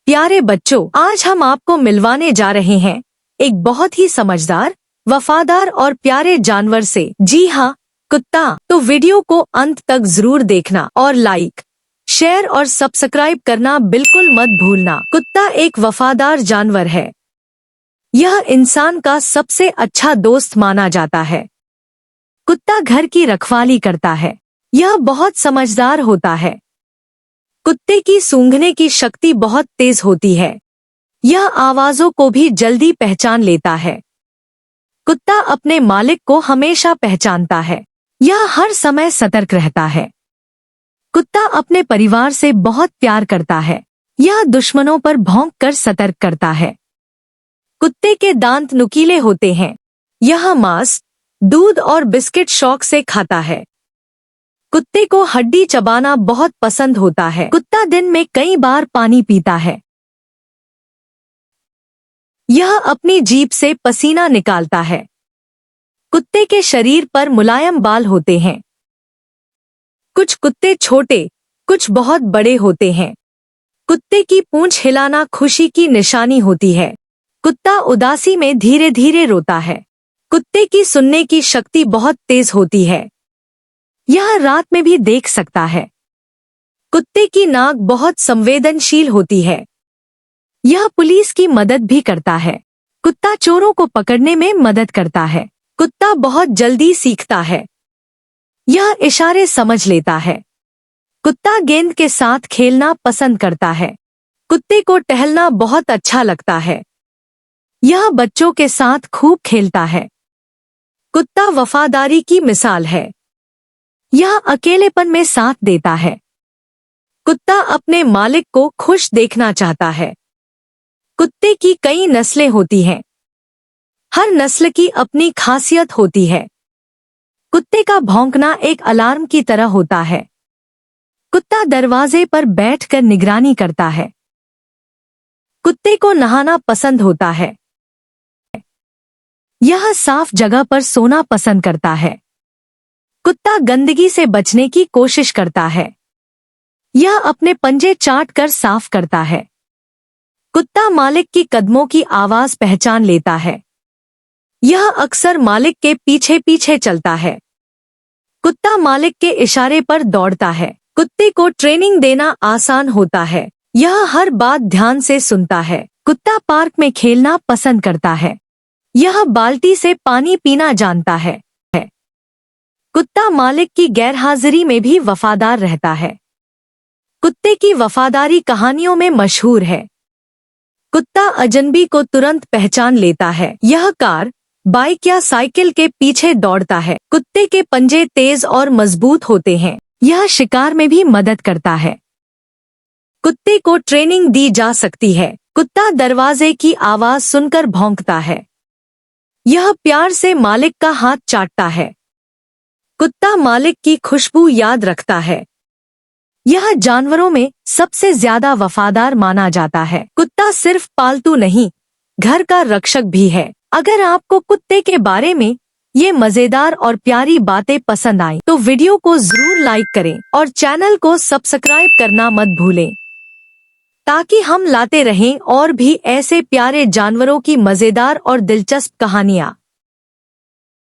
प्यारे बच्चों, आज हम आपको मिलवाने जा रहे हैं एक बहुत ही समझदार, वफादार और प्यारे जानवर से। जी हाँ, कुत्ता। तो वीडियो को अंत तक जरूर देखना और लाइक, शेयर और सब्सक्राइब करना बिल्कुल मत भूलना। कुत्ता एक वफादार जानवर है। यह इंसान का सबसे अच्छा दोस्त माना जाता है। कुत्ता घर की रखवाली करता है। यह बहुत समझदार होता है। कुत्ते की सूंघने की शक्ति बहुत तेज होती है। यह आवाजों को भी जल्दी पहचान लेता है। कुत्ता अपने मालिक को हमेशा पहचानता है। यह हर समय सतर्क रहता है। कुत्ता अपने परिवार से बहुत प्यार करता है। यह दुश्मनों पर भौंककर सतर्क करता है। कुत्ते के दांत नुकीले होते हैं। यह मांस, दूध और बिस्किट शौक से खाता है। कुत्ते को हड्डी चबाना बहुत पसंद होता है। कुत्ता दिन में कई बार पानी पीता है। यह अपनी जीभ से पसीना निकालता है। कुत्ते के शरीर पर मुलायम बाल होते हैं। कुछ कुत्ते छोटे, कुछ बहुत बड़े होते हैं। कुत्ते की पूंछ हिलाना खुशी की निशानी होती है। कुत्ता उदासी में धीरे धीरे रोता है। कुत्ते की सुनने की शक्ति बहुत तेज होती है। यह रात में भी देख सकता है। कुत्ते की नाक बहुत संवेदनशील होती है। यह पुलिस की मदद भी करता है। कुत्ता चोरों को पकड़ने में मदद करता है। कुत्ता बहुत जल्दी सीखता है। यह इशारे समझ लेता है। कुत्ता गेंद के साथ खेलना पसंद करता है। कुत्ते को टहलना बहुत अच्छा लगता है। यह बच्चों के साथ खूब खेलता है। कुत्ता वफादारी की मिसाल है। यह अकेलेपन में साथ देता है। कुत्ता अपने मालिक को खुश देखना चाहता है। कुत्ते की कई नस्लें होती हैं। हर नस्ल की अपनी खासियत होती है। कुत्ते का भौंकना एक अलार्म की तरह होता है। कुत्ता दरवाजे पर बैठकर निगरानी करता है। कुत्ते को नहाना पसंद होता है। यह साफ जगह पर सोना पसंद करता है। कुत्ता गंदगी से बचने की कोशिश करता है। यह अपने पंजे चाट कर साफ करता है। कुत्ता मालिक की कदमों की आवाज पहचान लेता है। यह अक्सर मालिक के पीछे पीछे चलता है। कुत्ता मालिक के इशारे पर दौड़ता है। कुत्ते को ट्रेनिंग देना आसान होता है। यह हर बात ध्यान से सुनता है। कुत्ता पार्क में खेलना पसंद करता है। यह बाल्टी से पानी पीना जानता है। कुत्ता मालिक की गैरहाजिरी में भी वफादार रहता है। कुत्ते की वफादारी कहानियों में मशहूर है। कुत्ता अजनबी को तुरंत पहचान लेता है। यह कार, बाइक या साइकिल के पीछे दौड़ता है। कुत्ते के पंजे तेज और मजबूत होते हैं। यह शिकार में भी मदद करता है। कुत्ते को ट्रेनिंग दी जा सकती है। कुत्ता दरवाजे की आवाज सुनकर भौंकता है। यह प्यार से मालिक का हाथ चाटता है। कुत्ता मालिक की खुशबू याद रखता है। यह जानवरों में सबसे ज्यादा वफादार माना जाता है। कुत्ता सिर्फ पालतू नहीं, घर का रक्षक भी है। अगर आपको कुत्ते के बारे में ये मजेदार और प्यारी बातें पसंद आईं, तो वीडियो को जरूर लाइक करें और चैनल को सब्सक्राइब करना मत भूलें, ताकि हम लाते रहें और भी ऐसे प्यारे जानवरों की मजेदार और दिलचस्प कहानियाँ।